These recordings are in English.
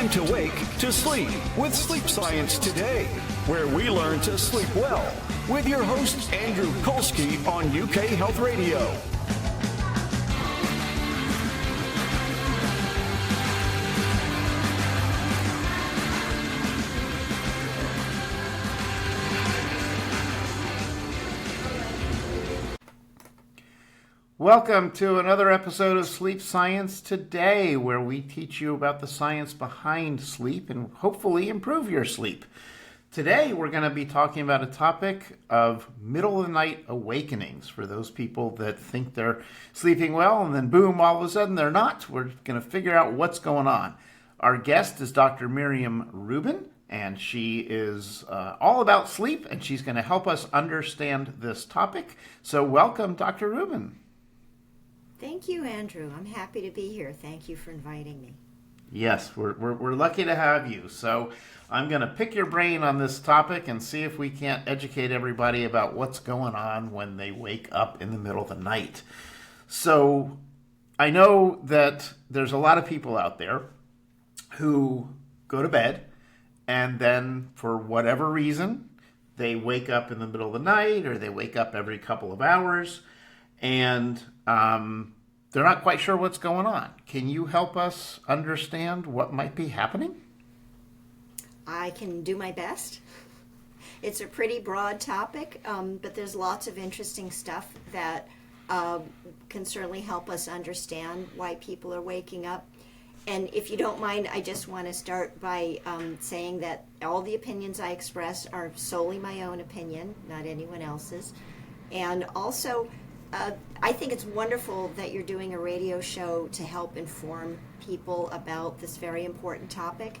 Listen to Wake to Sleep with Sleep Science Today, where we learn to sleep well with your host, Andrew Colsky on UK Health Radio. Welcome to another episode of Sleep Science Today, where we teach you about the science behind sleep and hopefully improve your sleep. Today, we're going to be talking about a topic of middle of the night awakenings for those people that think they're sleeping well and then boom, all of a sudden they're not. We're going to figure out what's going on. Our guest is Dr. Miriam Rubin, and she is all about sleep, and she's going to help us understand this topic. So welcome, Dr. Rubin. Thank you, Andrew. I'm happy to be here. Thank you for inviting me. Yes, we're lucky to have you. So I'm going to pick your brain on this topic and see if we can't educate everybody about what's going on when they wake up in the middle of the night. So I know that there's a lot of people out there who go to bed and then for whatever reason, they wake up in the middle of the night or they wake up every couple of hours and they're not quite sure what's going on. Can you help us understand what might be happening? I can do my best. It's a pretty broad topic, but there's lots of interesting stuff that can certainly help us understand why people are waking up. And if you don't mind, I just want to start by saying that all the opinions I express are solely my own opinion, not anyone else's. And also, I think it's wonderful that you're doing a radio show to help inform people about this very important topic.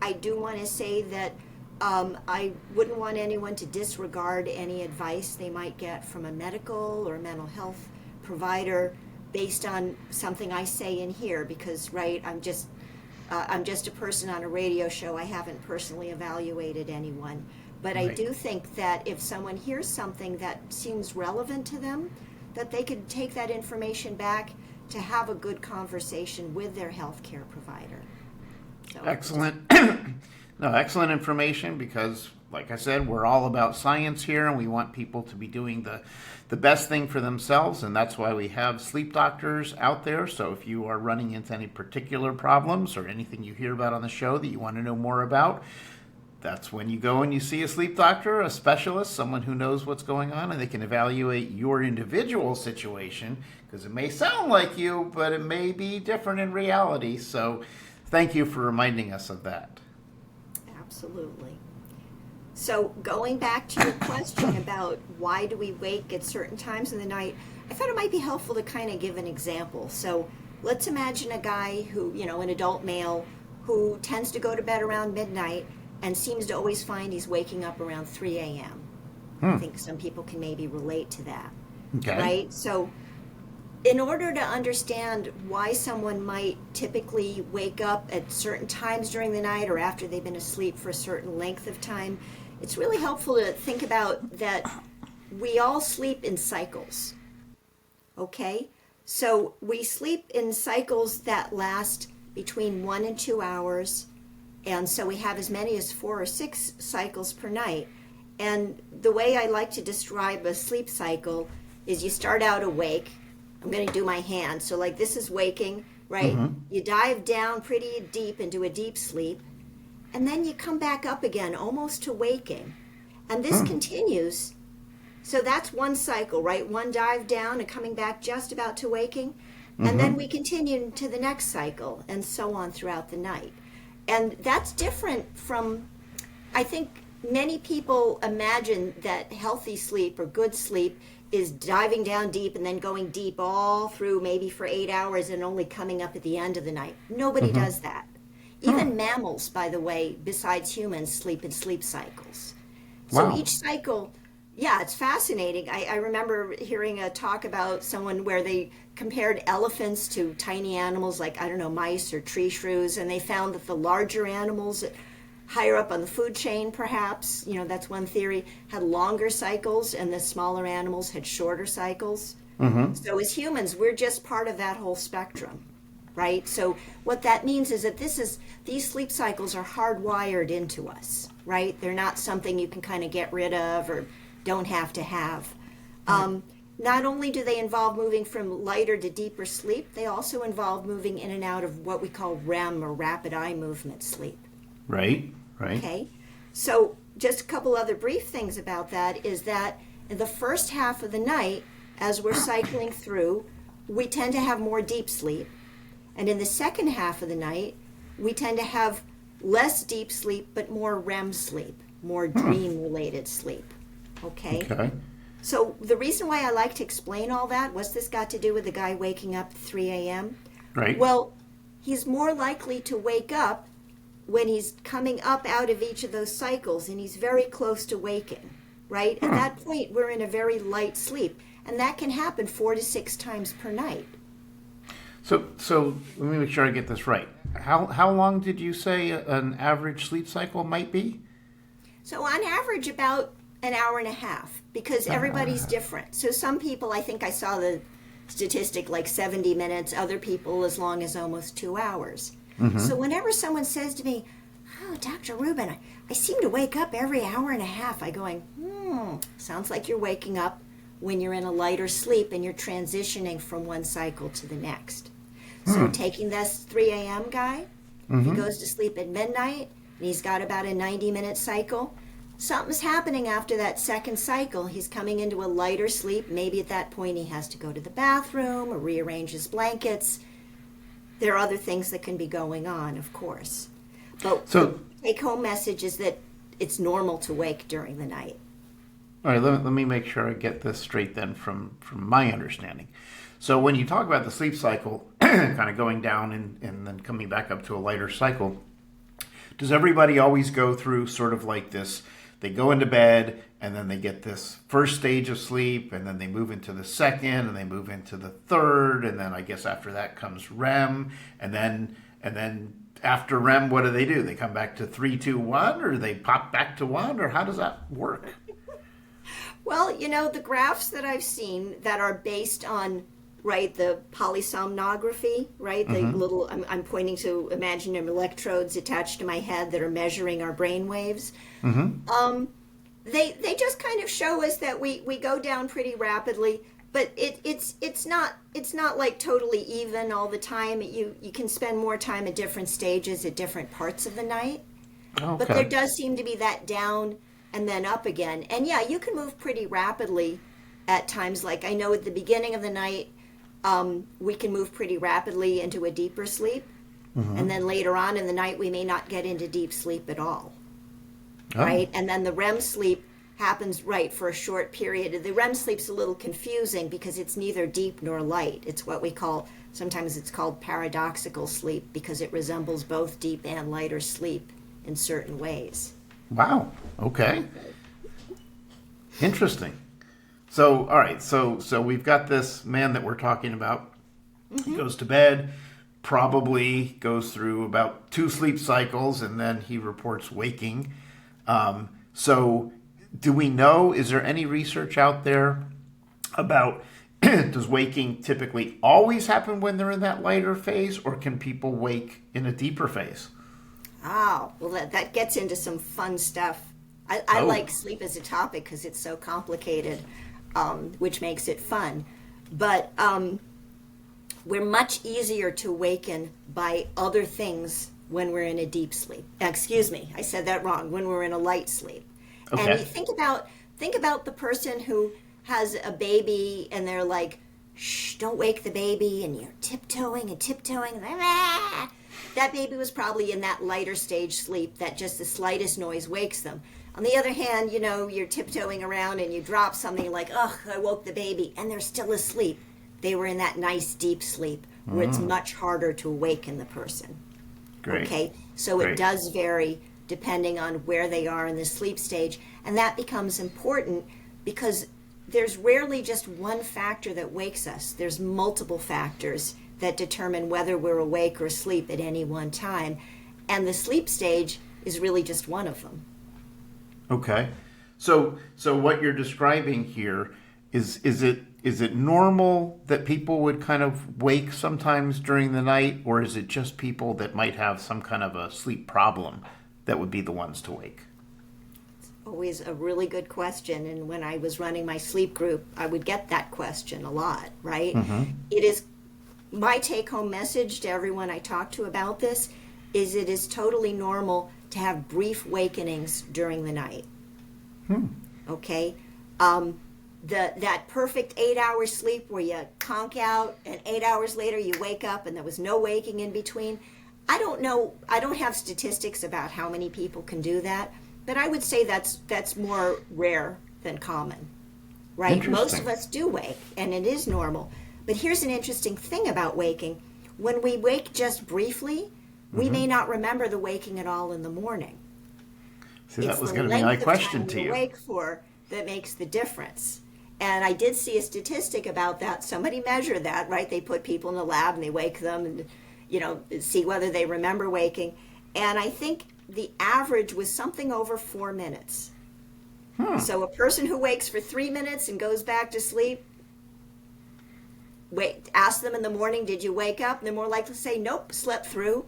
I do want to say that I wouldn't want anyone to disregard any advice they might get from a medical or mental health provider based on something I say in here, because, right, I'm just a person on a radio show. I haven't personally evaluated anyone. But right. I do think that if someone hears something that seems relevant to them, that they could take that information back to have a good conversation with their healthcare provider. So, excellent. Excellent information because, like I said, we're all about science here and we want people to be doing the best thing for themselves, and that's why we have sleep doctors out there. So if you are running into any particular problems or anything you hear about on the show that you want to know more about, that's when you go and you see a sleep doctor, a specialist, someone who knows what's going on, and they can evaluate your individual situation, because it may sound like you, but it may be different in reality. So thank you for reminding us of that. Absolutely. So going back to your question about why do we wake at certain times in the night, I thought it might be helpful to kind of give an example. So let's imagine a guy who, an adult male, who tends to go to bed around midnight and seems to always find he's waking up around 3 a.m. I think some people can maybe relate to that, okay. Right? So in order to understand why someone might typically wake up at certain times during the night or after they've been asleep for a certain length of time, it's really helpful to think about that we all sleep in cycles, okay? So we sleep in cycles that last between 1 and 2 hours, and so we have as many as 4 or 6 cycles per night. And the way I like to describe a sleep cycle is you start out awake. I'm going to do my hand. So like this is waking, right? Mm-hmm. You dive down pretty deep into a deep sleep. And then you come back up again, almost to waking. And this continues. So that's one cycle, right? One dive down and coming back just about to waking. And then we continue to the next cycle and so on throughout the night. And that's different from, I think many people imagine that healthy sleep or good sleep is diving down deep and then going deep all through maybe for 8 hours and only coming up at the end of the night. Nobody does that. Even mammals, by the way, besides humans, sleep in sleep cycles. So each cycle, yeah, it's fascinating. I remember hearing a talk about someone where they compared elephants to tiny animals like, I don't know, mice or tree shrews, and they found that the larger animals higher up on the food chain, perhaps, that's one theory, had longer cycles, and the smaller animals had shorter cycles. So as humans, we're just part of that whole spectrum. right? So what that means is that these sleep cycles are hardwired into us, right? They're not something you can kind of get rid of or don't have to have. Not only do they involve moving from lighter to deeper sleep, they also involve moving in and out of what we call REM, or rapid eye movement sleep. Right. Okay. So just a couple other brief things about that is that in the first half of the night, as we're cycling through, we tend to have more deep sleep. And in the second half of the night, we tend to have less deep sleep, but more REM sleep, more dream-related sleep. Okay? So the reason why I like to explain all that, what's this got to do with the guy waking up at 3 a.m.? Right. Well, he's more likely to wake up when he's coming up out of each of those cycles, and he's very close to waking, right? At that point, we're in a very light sleep, and that can happen 4 to 6 times per night. So let me make sure I get this right. How long did you say an average sleep cycle might be? So on average, about an hour and a half, because everybody's different. So some people, I think I saw the statistic like 70 minutes, other people as long as almost 2 hours. So whenever someone says to me, "Oh, Dr. Rubin, I seem to wake up every hour and a half," I going, sounds like you're waking up when you're in a lighter sleep and you're transitioning from one cycle to the next. So taking this 3 a.m. guy, he goes to sleep at midnight, and he's got about a 90-minute cycle. Something's happening after that second cycle. He's coming into a lighter sleep. Maybe at that point he has to go to the bathroom or rearrange his blankets. There are other things that can be going on, of course. But the take-home message is that it's normal to wake during the night. All right, let me make sure I get this straight then from my understanding. So when you talk about the sleep cycle kind of going down and then coming back up to a lighter cycle, does everybody always go through sort of like this? They go into bed, and then they get this first stage of sleep, and then they move into the second, and they move into the third, and then I guess after that comes REM, and then after REM, what do? They come back to 3, 2, 1, or they pop back to 1, or how does that work? Well, the graphs that I've seen that are based on, right, the polysomnography, right, the little, I'm pointing to imaginary electrodes attached to my head that are measuring our brain waves. They just kind of show us that we go down pretty rapidly, but it's not like totally even all the time. You can spend more time at different stages at different parts of the night. Okay. But there does seem to be that down and then up again. And yeah, you can move pretty rapidly at times. Like I know at the beginning of the night, we can move pretty rapidly into a deeper sleep. And then later on in the night, we may not get into deep sleep at all. Right? And then the REM sleep happens right for a short period. The REM sleep's a little confusing because it's neither deep nor light. It's what we call, sometimes it's called paradoxical sleep, because it resembles both deep and lighter sleep in certain ways. Wow. Okay. Interesting. So, all right. So we've got this man that we're talking about. He goes to bed, probably goes through about 2 sleep cycles, and then he reports waking. So do we know, is there any research out there about does waking typically always happen when they're in that lighter phase, or can people wake in a deeper phase? Oh, well, that gets into some fun stuff. I like sleep as a topic because it's so complicated, which makes it fun. But we're much easier to waken by other things when we're in a deep sleep. Excuse me, I said that wrong. When we're in a light sleep. Okay. And you think about the person who has a baby and they're like, "Shh, don't wake the baby," and you're tiptoeing and tiptoeing. And that baby was probably in that lighter stage sleep that just the slightest noise wakes them. On the other hand, you're tiptoeing around and you drop something like, "Ugh, I woke the baby," and they're still asleep. They were in that nice deep sleep where it's much harder to awaken the person. Great. Okay, so Great. It does vary depending on where they are in the sleep stage, and that becomes important because there's rarely just one factor that wakes us. There's multiple factors that determine whether we're awake or asleep at any one time, and the sleep stage is really just one of them. Okay. So what you're describing here is it is it normal that people would kind of wake sometimes during the night, or is it just people that might have some kind of a sleep problem that would be the ones to wake? Always a really good question. And when I was running my sleep group, I would get that question a lot, right? It is my take-home message to everyone I talk to about this is it is totally normal to have brief wakenings during the night. Okay? That perfect 8-hour sleep where you conk out and 8 hours later you wake up and there was no waking in between. I don't know. I don't have statistics about how many people can do that, but I would say that's more rare than common, right? Most of us do wake, and it is normal. But here's an interesting thing about waking. When we wake just briefly, we may not remember the waking at all in the morning. See, that was going to be my question to you. Wake for that makes the difference. And I did see a statistic about that. Somebody measured that, right? They put people in a lab and they wake them and, see whether they remember waking. And I think the average was something over 4 minutes. So a person who wakes for 3 minutes and goes back to sleep, ask them in the morning, did you wake up? And they're more likely to say, nope, slept through.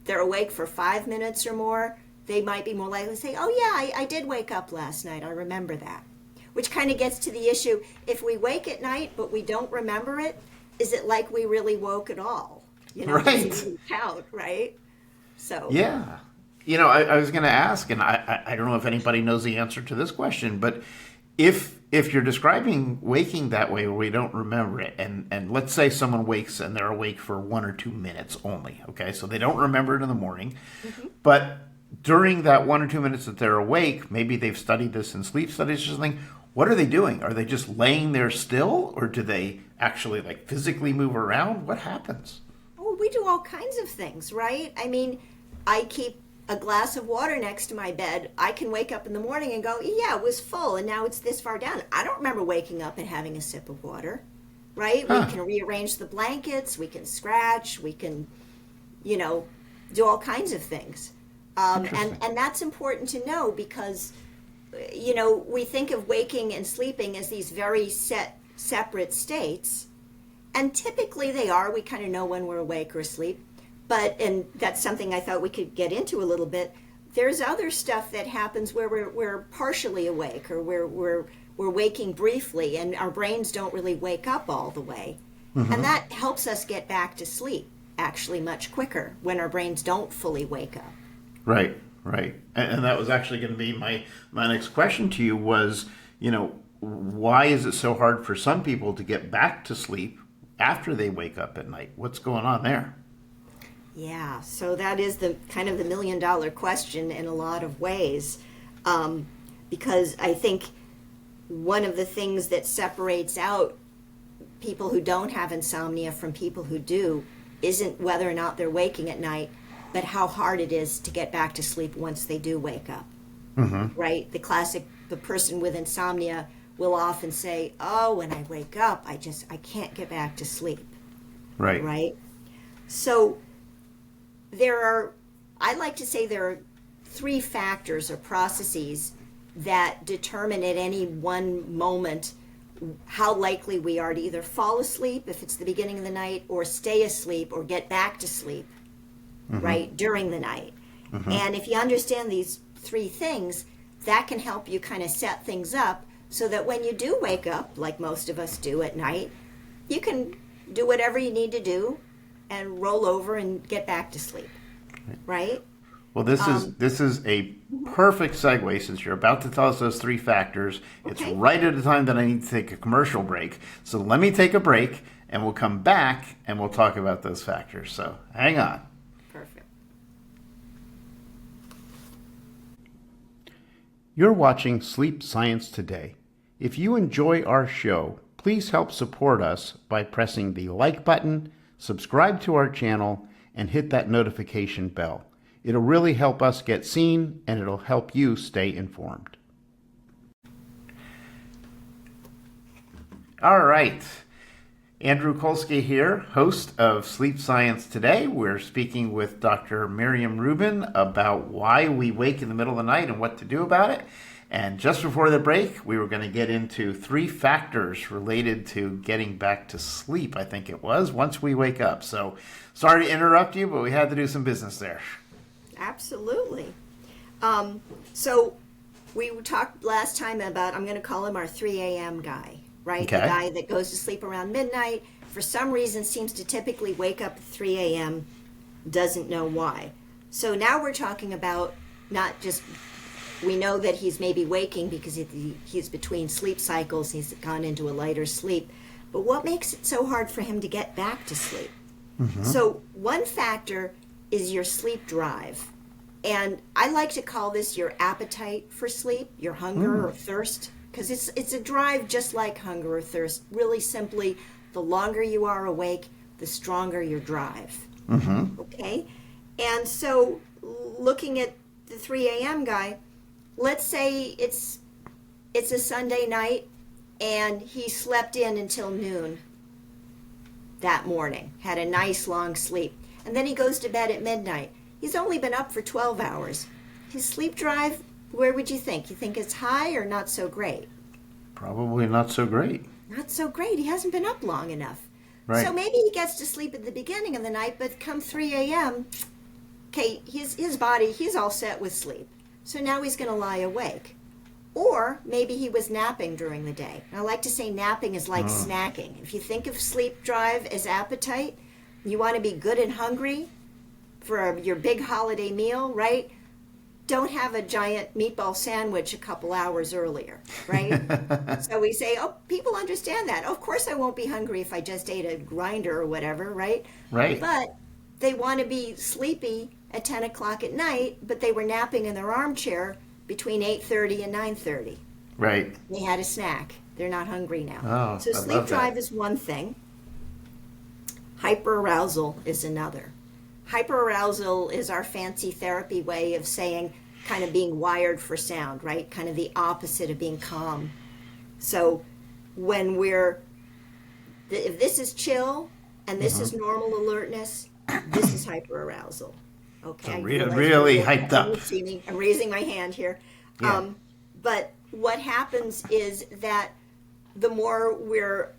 They're awake for 5 minutes or more. They might be more likely to say, oh yeah, I did wake up last night. I remember that. Which kind of gets to the issue, if we wake at night but we don't remember it, is it like we really woke at all? Right. Does it count, right? So yeah. I was going to ask, and I don't know if anybody knows the answer to this question, but if you're describing waking that way where we don't remember it, and let's say someone wakes and they're awake for 1 or 2 minutes only, okay? So they don't remember it in the morning, but during that 1 or 2 minutes that they're awake, maybe they've studied this in sleep studies or something, what are they doing? Are they just laying there still, or do they actually physically move around? What happens? Oh, we do all kinds of things, right? I mean, I keep a glass of water next to my bed. I can wake up in the morning and go, yeah, it was full and now it's this far down. I don't remember waking up and having a sip of water, right? We can rearrange the blankets, we can scratch, we can, do all kinds of things. And that's important to know because, we think of waking and sleeping as these very separate states. And typically they are. We kind of know when we're awake or asleep. And that's something I thought we could get into a little bit. There's other stuff that happens where we're partially awake or we're waking briefly and our brains don't really wake up all the way. And that helps us get back to sleep actually much quicker when our brains don't fully wake up. Right. And that was actually going to be my next question to you was, why is it so hard for some people to get back to sleep after they wake up at night? What's going on there? Yeah, so that is the kind of the $1 million question in a lot of ways, because I think one of the things that separates out people who don't have insomnia from people who do isn't whether or not they're waking at night, but how hard it is to get back to sleep once they do wake up. Right? The person with insomnia will often say, oh, when I wake up, I can't get back to sleep. Right? So I like to say there are 3 factors or processes that determine at any one moment how likely we are to either fall asleep if it's the beginning of the night or stay asleep or get back to sleep, right, during the night. And if you understand these 3 things, that can help you kind of set things up so that when you do wake up, like most of us do at night, you can do whatever you need to do and roll over and get back to sleep, right? Well, this is a perfect segue since you're about to tell us those 3 factors. It's right at the time that I need to take a commercial break. So let me take a break, and we'll come back, and we'll talk about those factors. So hang on. Perfect. You're watching Sleep Science Today. If you enjoy our show, please help support us by pressing the like button, subscribe to our channel, and hit that notification bell. It'll really help us get seen, and it'll help you stay informed. All right. Andrew Colsky here, host of Sleep Science Today. We're speaking with Dr. Miriam Rubin about why we wake in the middle of the night and what to do about it. And just before the break, we were going to get into 3 factors related to getting back to sleep, I think it was, once we wake up. So sorry to interrupt you, but we had to do some business there. Absolutely. So we talked last time about, I'm going to call him our 3 a.m. guy, right? Okay. The guy that goes to sleep around midnight, for some reason seems to typically wake up at 3 a.m., doesn't know why. So now we're talking about not just, we know that he's maybe waking because he's between sleep cycles, he's gone into a lighter sleep, but what makes it so hard for him to get back to sleep? Mm-hmm. So one factor is your sleep drive. And I like to call this your appetite for sleep, your hunger or thirst, because it's a drive just like hunger or thirst. Really simply, the longer you are awake, the stronger your drive. Mm-hmm. Okay? And so looking at the 3 a.m. guy, let's say it's a Sunday night and he slept in until noon that morning, had a nice long sleep, and then he goes to bed at midnight. He's only been up for 12 hours. His sleep drive, where would you think? You think it's high or not so great? Probably not so great. Not so great. He hasn't been up long enough. Right. So maybe he gets to sleep at the beginning of the night, but come 3 a.m., okay, his body, he's all set with sleep. So now he's going to lie awake. Or maybe he was napping during the day. I like to say napping is like snacking. If you think of sleep drive as appetite, you want to be good and hungry for your big holiday meal, right? Don't have a giant meatball sandwich a couple hours earlier, right? So we say, oh, people understand that. Of course I won't be hungry if I just ate a grinder or whatever, right? Right. But they want to be sleepy at 10 o'clock at night, but they were napping in their armchair between 8:30 and 9:30. Right. They had a snack. They're not hungry now. Oh, So I sleep love that. drive is one thing. Hyperarousal is another. Hyperarousal is our fancy therapy way of saying kind of being wired for sound, right? Kind of the opposite of being calm. So when if this is chill and this is normal alertness, this is hyperarousal. Okay. So really hyped up. You see me? I'm raising my hand here. Yeah. But what happens is that the more we're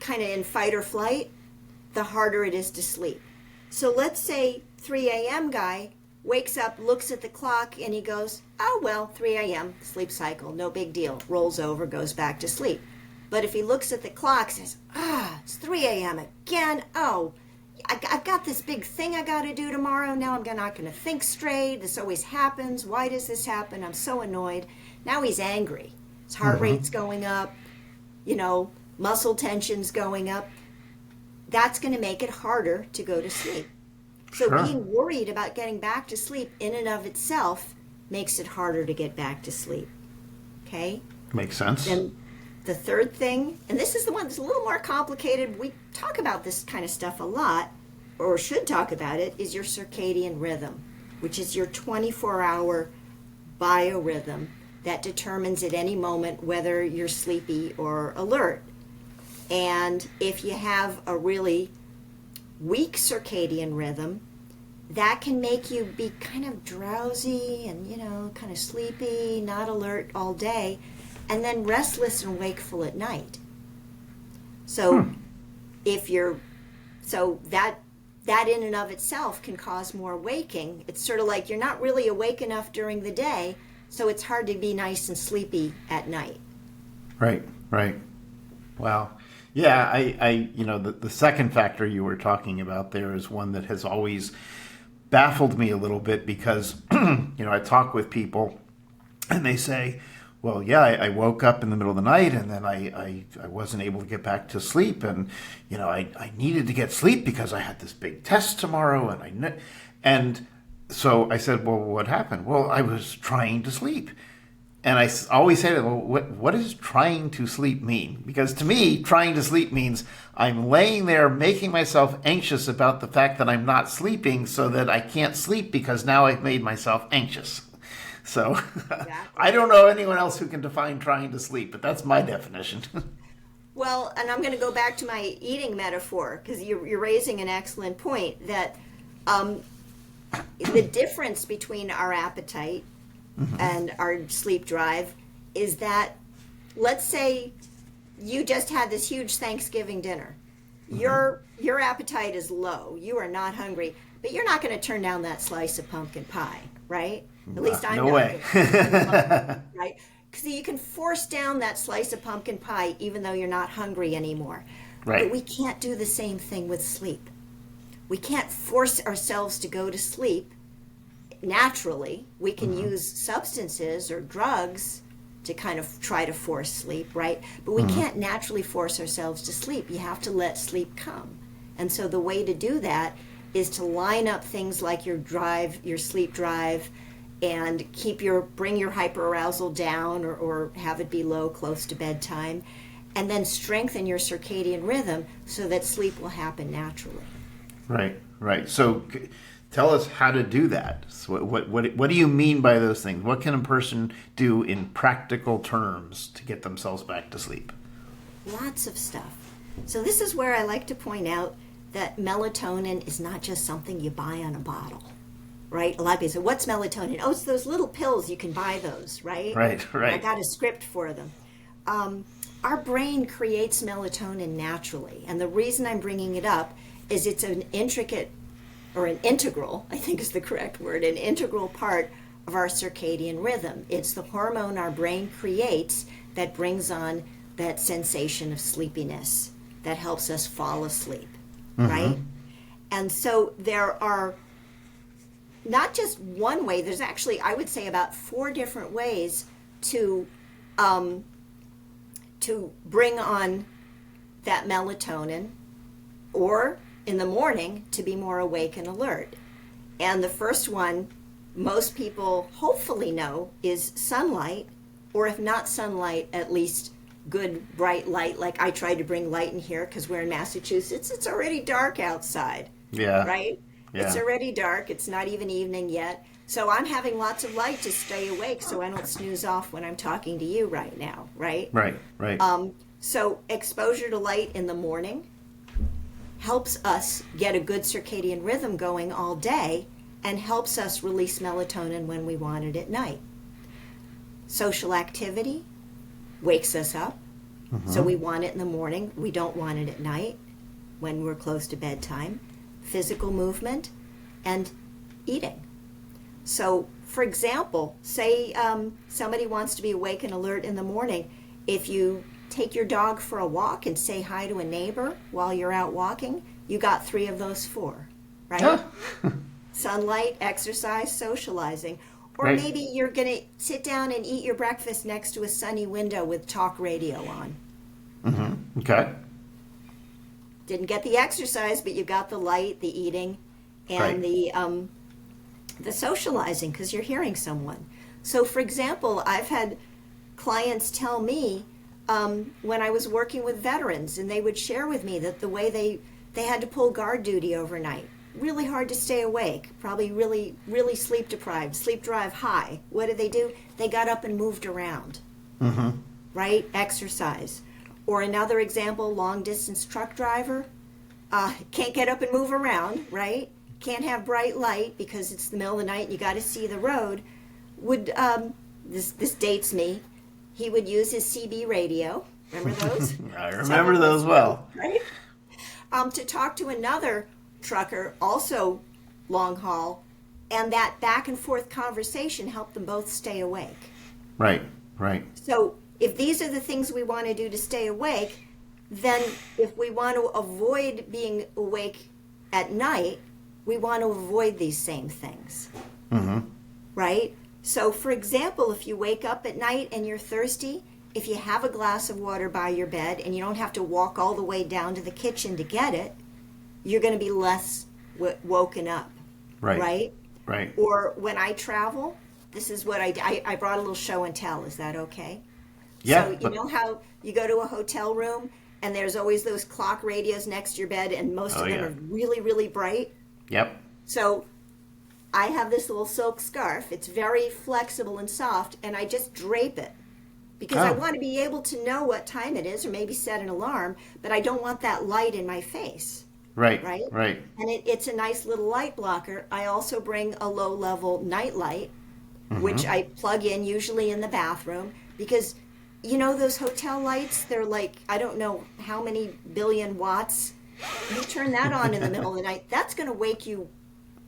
kind of in fight or flight, the harder it is to sleep. So let's say 3 a.m. guy wakes up, looks at the clock, and he goes, oh, well, 3 a.m., sleep cycle, no big deal. Rolls over, goes back to sleep. But if he looks at the clock, says, it's 3 a.m. again. Oh, I've got this big thing I got to do tomorrow. Now I'm not going to think straight. This always happens. Why does this happen? I'm so annoyed. Now he's angry. His heart rate's going up, muscle tension's going up. That's going to make it harder to go to sleep. So Sure. being worried about getting back to sleep in and of itself makes it harder to get back to sleep. Okay? Makes sense. And the third thing, and this is the one that's a little more complicated, we talk about this kind of stuff a lot, or should talk about it, is your circadian rhythm, which is your 24-hour biorhythm that determines at any moment whether you're sleepy or alert. And if you have a really weak circadian rhythm, that can make you be kind of drowsy and, kind of sleepy, not alert all day, and then restless and wakeful at night. So that in and of itself can cause more waking. It's sort of like you're not really awake enough during the day, so it's hard to be nice and sleepy at night. Right. Wow. Yeah, the second factor you were talking about there is one that has always baffled me a little bit because, I talk with people and they say, well, yeah, I woke up in the middle of the night and then I wasn't able to get back to sleep and, I needed to get sleep because I had this big test tomorrow and so I said, well, what happened? Well, I was trying to sleep. And I always say, well, what does trying to sleep mean? Because to me, trying to sleep means I'm laying there making myself anxious about the fact that I'm not sleeping so that I can't sleep because now I've made myself anxious. So exactly. I don't know anyone else who can define trying to sleep, but that's my definition. Well, and I'm going to go back to my eating metaphor because you're raising an excellent point that the difference between our appetite and our sleep drive is that, let's say you just had this huge Thanksgiving dinner. Your appetite is low. You are not hungry, but you're not going to turn down that slice of pumpkin pie, right? At least I'm no not. way. Right? Because you can force down that slice of pumpkin pie even though you're not hungry anymore. Right. But we can't do the same thing with sleep. We can't force ourselves to go to sleep naturally. We can use substances or drugs to kind of try to force sleep, right? But we can't naturally force ourselves to sleep. You have to let sleep come. And so the way to do that is to line up things like your drive, your sleep drive, and bring your hyperarousal down or have it be low close to bedtime, and then strengthen your circadian rhythm so that sleep will happen naturally. Right. So tell us how to do that. So what do you mean by those things? What can a person do in practical terms to get themselves back to sleep? Lots of stuff. So this is where I like to point out that melatonin is not just something you buy on a bottle, right? A lot of people say, what's melatonin? Oh, it's those little pills. You can buy those, right? Right. I got a script for them. Our brain creates melatonin naturally. And the reason I'm bringing it up is it's an integral, I think is the correct word, an integral part of our circadian rhythm. It's the hormone our brain creates that brings on that sensation of sleepiness that helps us fall asleep, right? And so there are not just one way, there's actually, I would say, about 4 different ways to bring on that melatonin, or in the morning to be more awake and alert. And the first one most people hopefully know is sunlight, or if not sunlight, at least good bright light. Like I tried to bring light in here because we're in Massachusetts. It's already dark outside. Yeah. Right? Yeah. It's already dark. It's not even evening yet. So I'm having lots of light to stay awake so I don't snooze off when I'm talking to you right now, right? Right. So exposure to light in the morning helps us get a good circadian rhythm going all day and helps us release melatonin when we want it at night. Social activity wakes us up, so we want it in the morning. We don't want it at night when we're close to bedtime. Physical movement and eating. So, for example, say somebody wants to be awake and alert in the morning. If you take your dog for a walk and say hi to a neighbor while you're out walking, you got 3 of those 4, right? Sunlight, exercise, socializing. Or Right. maybe you're going to sit down and eat your breakfast next to a sunny window with talk radio on. Okay. Didn't get the exercise, but you got the light, the eating, and the socializing because you're hearing someone. So, for example, I've had clients tell me when I was working with veterans, and they would share with me that the way they had to pull guard duty overnight, really hard to stay awake, probably really, really sleep deprived, sleep drive high. What did? They got up and moved around, right? Exercise. Or another example, long distance truck driver, can't get up and move around, right? Can't have bright light because it's the middle of the night and you got to see the road. Would this dates me? He would use his CB radio. Remember those? I remember those well. Right? To talk to another trucker, also long haul, and that back and forth conversation helped them both stay awake. Right. So if these are the things we want to do to stay awake, then if we want to avoid being awake at night, we want to avoid these same things. Right? So, for example, if you wake up at night and you're thirsty, if you have a glass of water by your bed and you don't have to walk all the way down to the kitchen to get it, you're going to be less woken up. Right. Or when I travel, this is what I brought a little show and tell. Is that okay? Yeah. So you know how you go to a hotel room and there's always those clock radios next to your bed and most of them are really, really bright? Yep. So I have this little silk scarf. It's very flexible and soft, and I just drape it because I want to be able to know what time it is or maybe set an alarm, but I don't want that light in my face. Right. And it's a nice little light blocker. I also bring a low-level night light, which I plug in usually in the bathroom, because those hotel lights, they're like, I don't know how many billion watts. You turn that on in the middle of the night, that's going to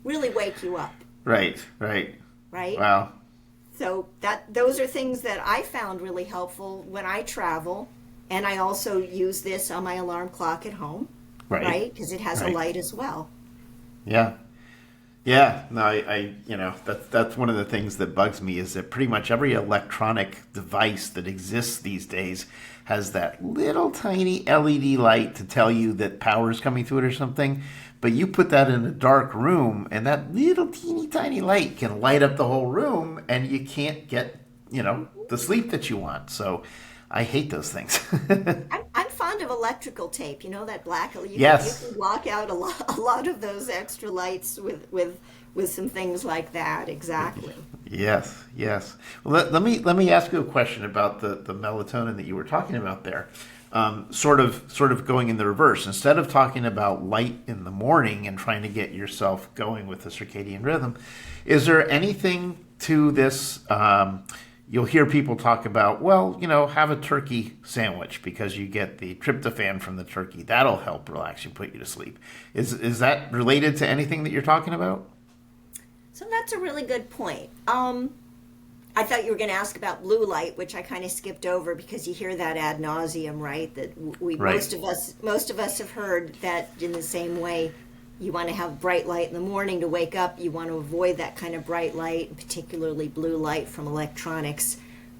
really wake you up. Right. Wow. So those are things that I found really helpful when I travel, and I also use this on my alarm clock at home, right? Because it has a light as well. Yeah. No, I that's one of the things that bugs me, is that pretty much every electronic device that exists these days has that little tiny LED light to tell you that power is coming through it or something. But you put that in a dark room, and that little teeny tiny light can light up the whole room, and you can't get, the sleep that you want. So I hate those things. I'm fond of electrical tape, that black. Yes. You can block out a lot of those extra lights with some things like that. Exactly. Yes. Well, let me ask you a question about the melatonin that you were talking about there. Sort of going in the reverse. Instead of talking about light in the morning and trying to get yourself going with the circadian rhythm, is there anything to this? You'll hear people talk about, have a turkey sandwich because you get the tryptophan from the turkey. That'll help relax you, put you to sleep. Is that related to anything that you're talking about? So that's a really good point. I thought you were going to ask about blue light, which I kind of skipped over because you hear that ad nauseum, right? That most of us have heard that in the same way. You want to have bright light in the morning to wake up. You want to avoid that kind of bright light, particularly blue light from electronics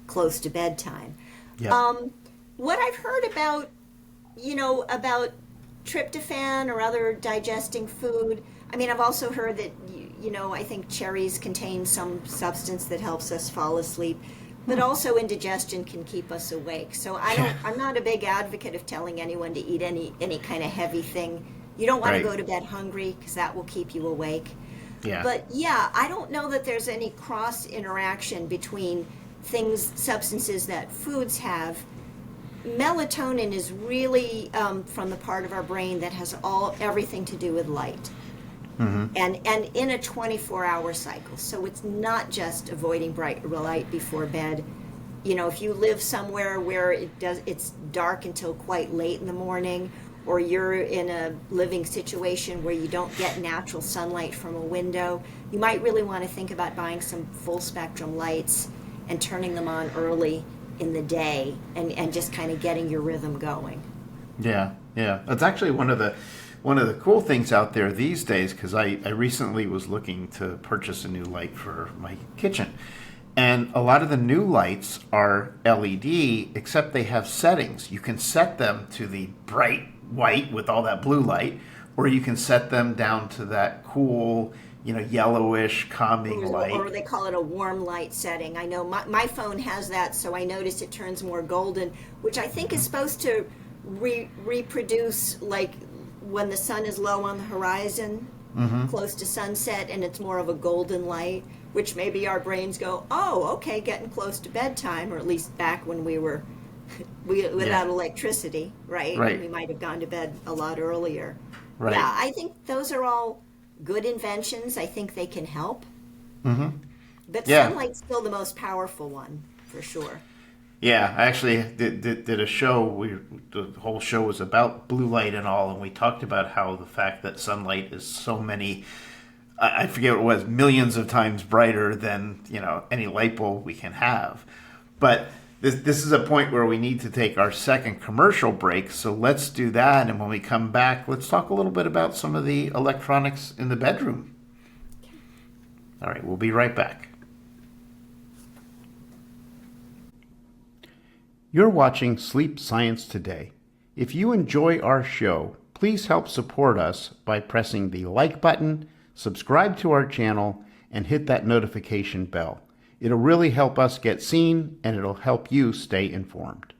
close to bedtime. Yeah. What I've heard about, about tryptophan or other digesting food, I've also heard that, I think cherries contain some substance that helps us fall asleep, but also indigestion can keep us awake. So I'm not a big advocate of telling anyone to eat any kind of heavy thing. You don't want to go to bed hungry because that will keep you awake. Yeah. But I don't know that there's any cross interaction between substances that foods have. Melatonin is really from the part of our brain that has everything to do with light. Mm-hmm. And in a 24-hour cycle. So it's not just avoiding bright light before bed. If you live somewhere where it's dark until quite late in the morning, or you're in a living situation where you don't get natural sunlight from a window, you might really want to think about buying some full spectrum lights and turning them on early in the day and just kind of getting your rhythm going. Yeah. That's actually one of the cool things out there these days, because I recently was looking to purchase a new light for my kitchen. And a lot of the new lights are LED, except they have settings. You can set them to the bright white with all that blue light, or you can set them down to that cool, yellowish calming light. Or they call it a warm light setting. I know my phone has that, so I noticed it turns more golden, which I think is supposed to reproduce like when the sun is low on the horizon, close to sunset, and it's more of a golden light, which maybe our brains go, oh, okay, getting close to bedtime, or at least back when we were without electricity, right? We might have gone to bed a lot earlier. Right. Yeah, I think those are all good inventions. I think they can help. Mm-hmm. But sunlight's still the most powerful one, for sure. Yeah, I actually did a show. The whole show was about blue light and all, and we talked about how the fact that sunlight is so many, I forget what it was, millions of times brighter than any light bulb we can have. But this is a point where we need to take our second commercial break, so let's do that. And when we come back, let's talk a little bit about some of the electronics in the bedroom. All right, we'll be right back. You're watching Sleep Science Today. If you enjoy our show, please help support us by pressing the like button, subscribe to our channel, and hit that notification bell. It'll really help us get seen, and it'll help you stay informed.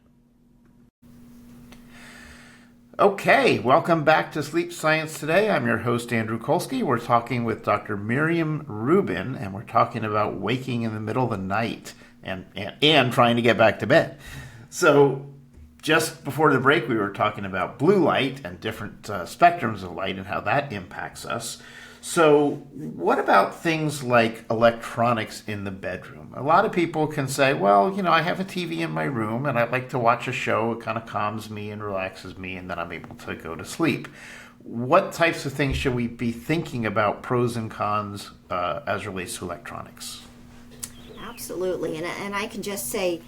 Okay, welcome back to Sleep Science Today. I'm your host, Andrew Colsky. We're talking with Dr. Miriam Rubin, and we're talking about waking in the middle of the night and trying to get back to bed. So just before the break, we were talking about blue light and different spectrums of light and how that impacts us. So, what about things like electronics in the bedroom? A lot of people can say, well, I have a TV in my room and I like to watch a show. It kind of calms me and relaxes me, and then I'm able to go to sleep. What types of things should we be thinking about, pros and cons, as relates to electronics? Absolutely. And I can just say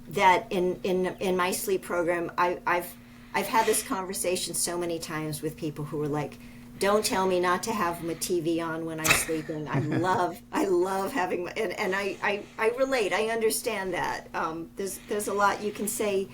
that in my sleep program, I've had this conversation so many times with people who are like, don't tell me not to have my TV on when I'm sleeping. I love having and I relate. I understand that. There's a lot you can say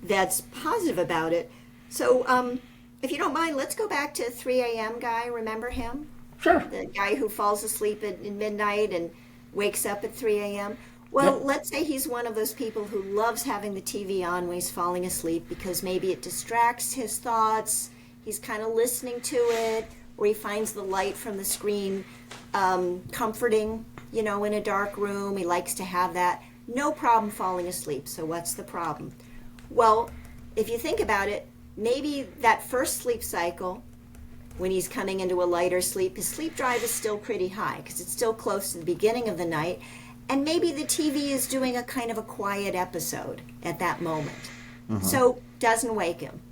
that's positive about it. So if you don't mind, let's go back to 3 a.m. guy. Remember him? Sure. The guy who falls asleep at midnight and wakes up at 3 a.m. Well, Yep. let's say he's one of those people who loves having the TV on when he's falling asleep because maybe it distracts his thoughts. He's kind of listening to it, or he finds the light from the screen comforting, in a dark room. He likes to have that. No problem falling asleep. So what's the problem? Well, if you think about it, maybe that first sleep cycle, when he's coming into a lighter sleep, his sleep drive is still pretty high because it's still close to the beginning of the night. And maybe the TV is doing a kind of a quiet episode at that moment. So doesn't wake him.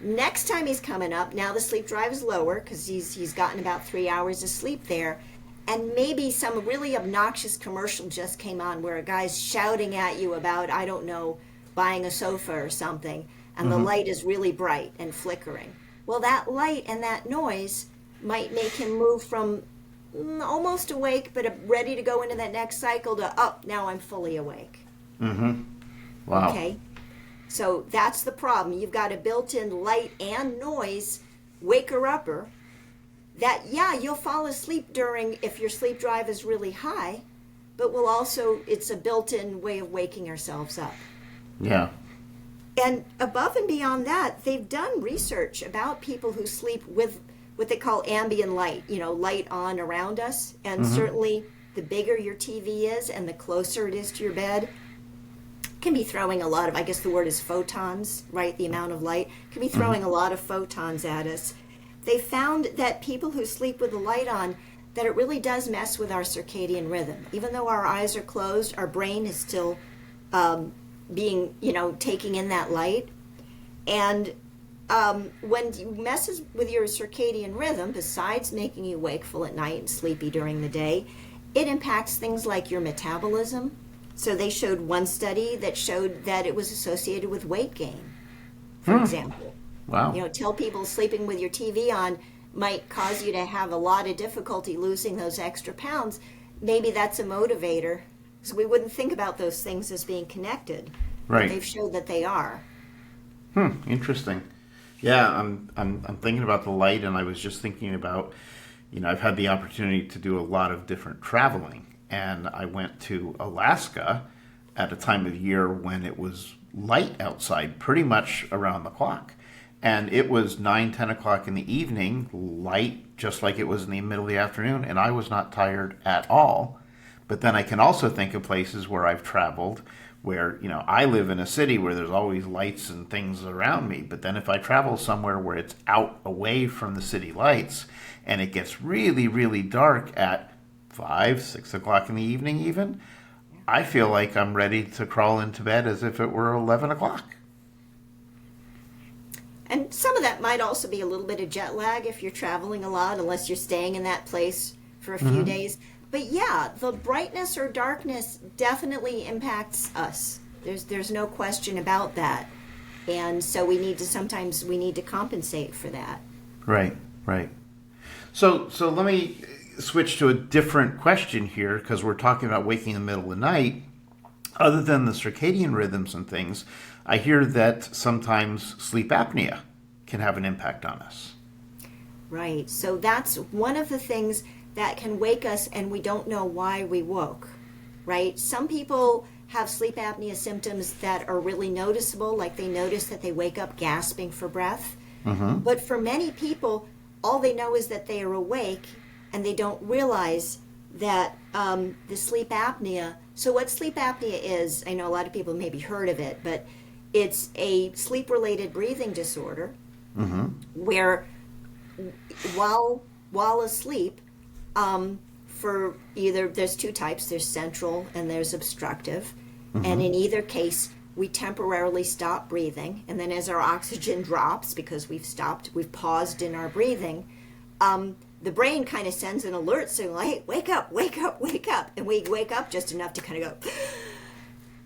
Next time he's coming up, now the sleep drive is lower because he's gotten about 3 hours of sleep there. And maybe some really obnoxious commercial just came on where a guy's shouting at you about, I don't know, buying a sofa or something. And the light is really bright and flickering. Well, that light and that noise might make him move from almost awake, but ready to go into that next cycle to, now I'm fully awake. Wow. Okay. So that's the problem. You've got a built-in light and noise waker-upper that, you'll fall asleep during if your sleep drive is really high, but it's a built-in way of waking ourselves up. Yeah. And above and beyond that, they've done research about people who sleep with what they call ambient light, light on around us. And certainly the bigger your TV is and the closer it is to your bed, can be throwing a lot of, I guess the word is photons, right? The amount of light can be throwing a lot of photons at us. They found that people who sleep with the light on, that it really does mess with our circadian rhythm. Even though our eyes are closed, our brain is still taking in that light. And when it messes with your circadian rhythm, besides making you wakeful at night and sleepy during the day, it impacts things like your metabolism. So they showed one study that showed that it was associated with weight gain, for example. Wow. Tell people sleeping with your TV on might cause you to have a lot of difficulty losing those extra pounds. Maybe that's a motivator. So we wouldn't think about those things as being connected. Right. But they've showed that they are. Interesting. Yeah, I'm thinking about the light, and I was just thinking about, I've had the opportunity to do a lot of different traveling, and I went to Alaska at a time of year when it was light outside pretty much around the clock. And it was 9, 10 o'clock in the evening, light just like it was in the middle of the afternoon, and I was not tired at all. But then I can also think of places where I've traveled where, I live in a city where there's always lights and things around me. But then if I travel somewhere where it's out away from the city lights and it gets really, really dark at 5, 6 o'clock in the evening even, I feel like I'm ready to crawl into bed as if it were 11 o'clock. And some of that might also be a little bit of jet lag if you're traveling a lot, unless you're staying in that place for a few days. But yeah, the brightness or darkness definitely impacts us. There's no question about that. And so we need to compensate for that. Right. So let me switch to a different question here, because we're talking about waking in the middle of the night. Other than the circadian rhythms and things, I hear that sometimes sleep apnea can have an impact on us. Right. So that's one of the things that can wake us and we don't know why we woke, right? Some people have sleep apnea symptoms that are really noticeable, like they notice that they wake up gasping for breath. But for many people, all they know is that they are awake and they don't realize that the sleep apnea. So what sleep apnea is, I know a lot of people maybe heard of it, but it's a sleep-related breathing disorder where while while asleep, for either, there's two types, there's central and there's obstructive. And in either case, we temporarily stop breathing. And then as our oxygen drops, because we've paused in our breathing, the brain kind of sends an alert signal, hey, wake up, wake up, wake up. And we wake up just enough to kind of go,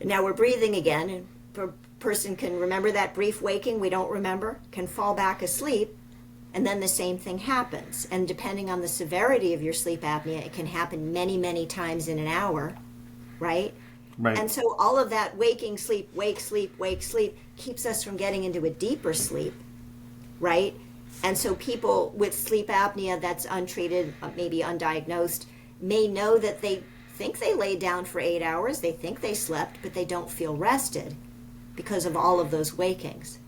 and now we're breathing again. And a person can remember that brief waking we don't remember, can fall back asleep, and then the same thing happens. And depending on the severity of your sleep apnea, it can happen many, many times in an hour, right? Right. And so all of that waking, sleep, wake, sleep, wake, sleep keeps us from getting into a deeper sleep, right? And so people with sleep apnea that's untreated, maybe undiagnosed, may know that they think they laid down for 8 hours, they think they slept, but they don't feel rested because of all of those wakings.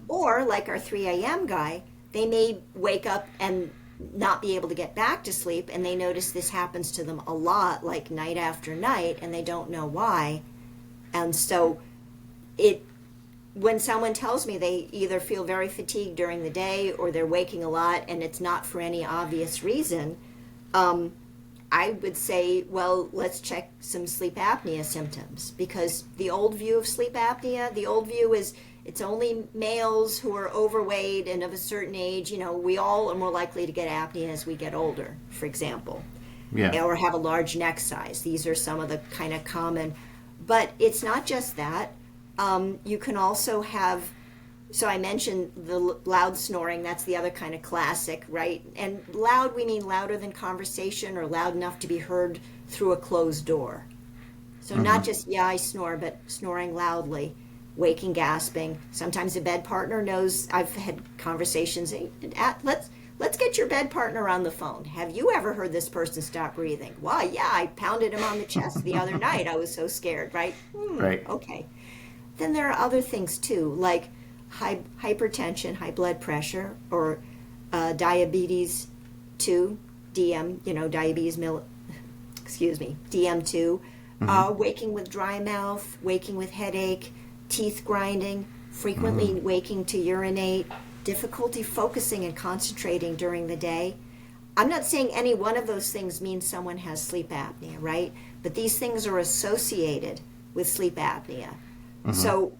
Or like our 3 a.m. guy, they may wake up and not be able to get back to sleep, and they notice this happens to them a lot, like night after night, and they don't know why. And so when someone tells me they either feel very fatigued during the day or they're waking a lot and it's not for any obvious reason, I would say, well, let's check some sleep apnea symptoms, because the old view of sleep apnea, the old view is it's only males who are overweight and of a certain age. You know, we all are more likely to get apnea as we get older, for example, or have a large neck size. These are some of the kind of common, but it's not just that. You can also have, so I mentioned the loud snoring, that's the other kind of classic, right? And loud, we mean louder than conversation or loud enough to be heard through a closed door. So not just, I snore, but snoring loudly, waking, gasping. Sometimes a bed partner knows. I've had conversations, let's get your bed partner on the phone. Have you ever heard this person stop breathing? Well, yeah, I pounded him on the chest the other night. I was so scared, right? Right. Okay. Then there are other things too, like hypertension, high blood pressure, or diabetes 2, DM2, waking with dry mouth, waking with headache, teeth grinding, frequently waking to urinate, difficulty focusing and concentrating during the day. I'm not saying any one of those things means someone has sleep apnea, right? But these things are associated with sleep apnea. So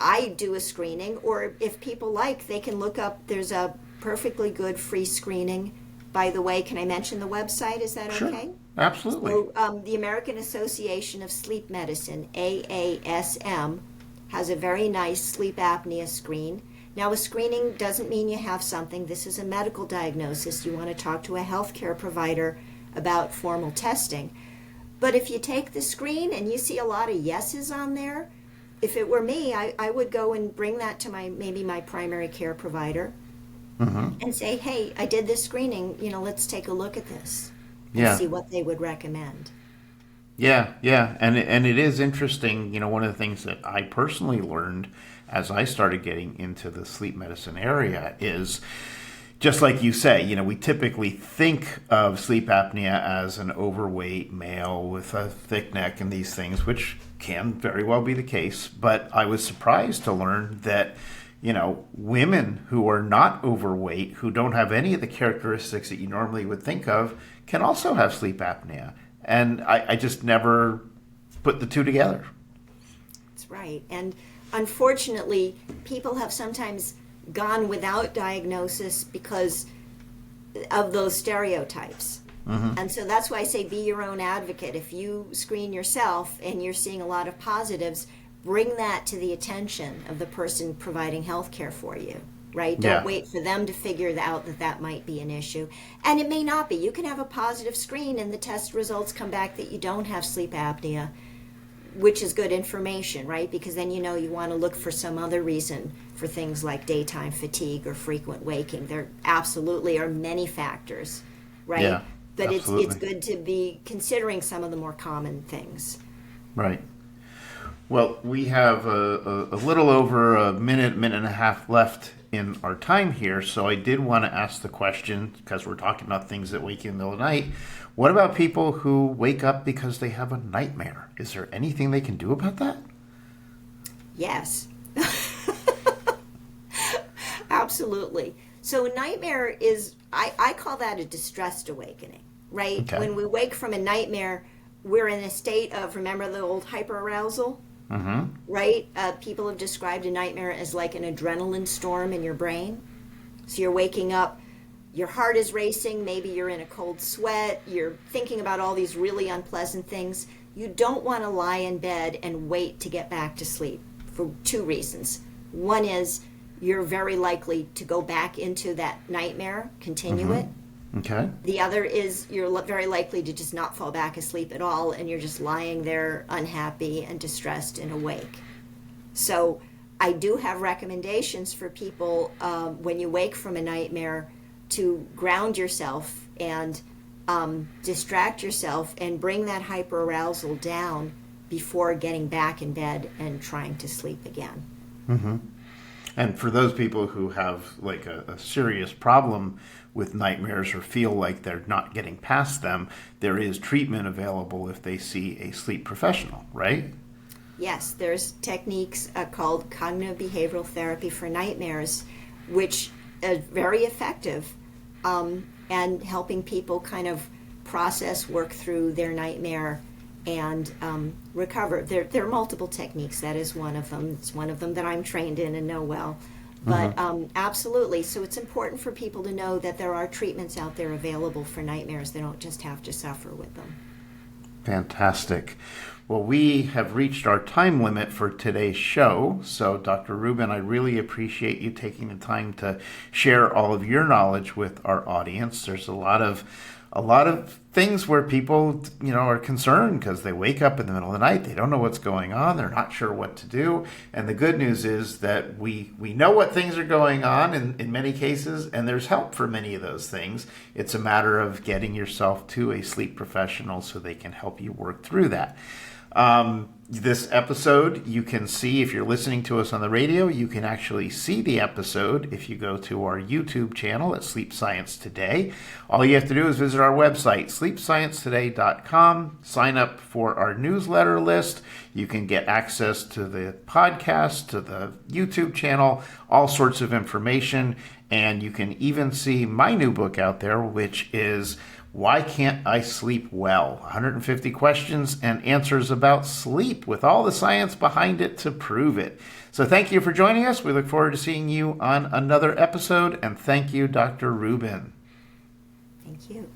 I do a screening, or if people like, they can look up, there's a perfectly good free screening. By the way, can I mention the website? Is that okay? Absolutely. So the American Association of Sleep Medicine, AASM, has a very nice sleep apnea screen. Now, a screening doesn't mean you have something. This is a medical diagnosis. You want to talk to a healthcare provider about formal testing. But if you take the screen and you see a lot of yeses on there, if it were me, I would go and bring that to maybe my primary care provider and say, hey, I did this screening, let's take a look at this and see what they would recommend. Yeah. And it is interesting, one of the things that I personally learned as I started getting into the sleep medicine area is, just like you say, we typically think of sleep apnea as an overweight male with a thick neck and these things, which can very well be the case. But I was surprised to learn that, women who are not overweight, who don't have any of the characteristics that you normally would think of, can also have sleep apnea. And I just never put the two together. That's right. And unfortunately, people have sometimes gone without diagnosis because of those stereotypes. And so that's why I say be your own advocate. If you screen yourself and you're seeing a lot of positives, bring that to the attention of the person providing health care for you, right? Don't wait for them to figure out that might be an issue. And it may not be. You can have a positive screen and the test results come back that you don't have sleep apnea, which is good information, right? Because then you want to look for some other reason for things like daytime fatigue or frequent waking. There absolutely are many factors, right? Yeah, but absolutely. it's good to be considering some of the more common things. Right. Well, we have a little over a minute and a half left in our time here, so I did want to ask the question, because we're talking about things that wake you in the middle of the night. What about people who wake up because they have a nightmare? Is there anything they can do about that? Yes. Absolutely. So a nightmare is, I call that a distressed awakening, right? Okay. When we wake from a nightmare, we're in a state of, remember the old hyperarousal? Right? People have described a nightmare as like an adrenaline storm in your brain. So you're waking up, your heart is racing, maybe you're in a cold sweat, you're thinking about all these really unpleasant things. You don't want to lie in bed and wait to get back to sleep for two reasons. One is you're very likely to go back into that nightmare, continue it. Okay. The other is you're very likely to just not fall back asleep at all, and you're just lying there unhappy and distressed and awake. So I do have recommendations for people when you wake from a nightmare to ground yourself and distract yourself and bring that hyperarousal down before getting back in bed and trying to sleep again. And for those people who have like a serious problem with nightmares or feel like they're not getting past them, there is treatment available if they see a sleep professional, right? Yes, there's techniques called cognitive behavioral therapy for nightmares, which are very effective and helping people kind of process, work through their nightmare and recover. There are multiple techniques. That is one of them. It's one of them that I'm trained in and know well. But absolutely. So it's important for people to know that there are treatments out there available for nightmares. They don't just have to suffer with them. Fantastic. Well, we have reached our time limit for today's show. So, Dr. Rubin, I really appreciate you taking the time to share all of your knowledge with our audience. There's a lot of things where people, are concerned because they wake up in the middle of the night. They don't know what's going on. They're not sure what to do. And the good news is that we know what things are going on in many cases, and there's help for many of those things. It's a matter of getting yourself to a sleep professional so they can help you work through that. This episode, you can see, if you're listening to us on the radio, you can actually see the episode if you go to our YouTube channel at Sleep Science Today. All you have to do is visit our website, sleepsciencetoday.com, sign up for our newsletter list. You can get access to the podcast, to the YouTube channel, all sorts of information, and you can even see my new book out there, which is Why Can't I Sleep Well? 150 questions and answers about sleep with all the science behind it to prove it. So thank you for joining us. We look forward to seeing you on another episode. And thank you, Dr. Rubin. Thank you.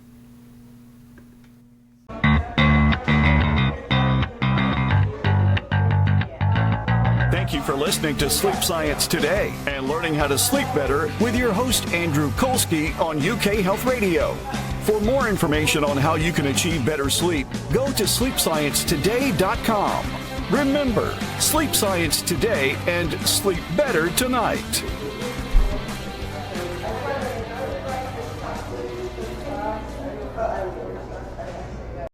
Thank you for listening to Sleep Science Today and learning how to sleep better with your host, Andrew Colsky, on UK Health Radio. For more information on how you can achieve better sleep, go to sleepsciencetoday.com. Remember, sleep science today and sleep better tonight.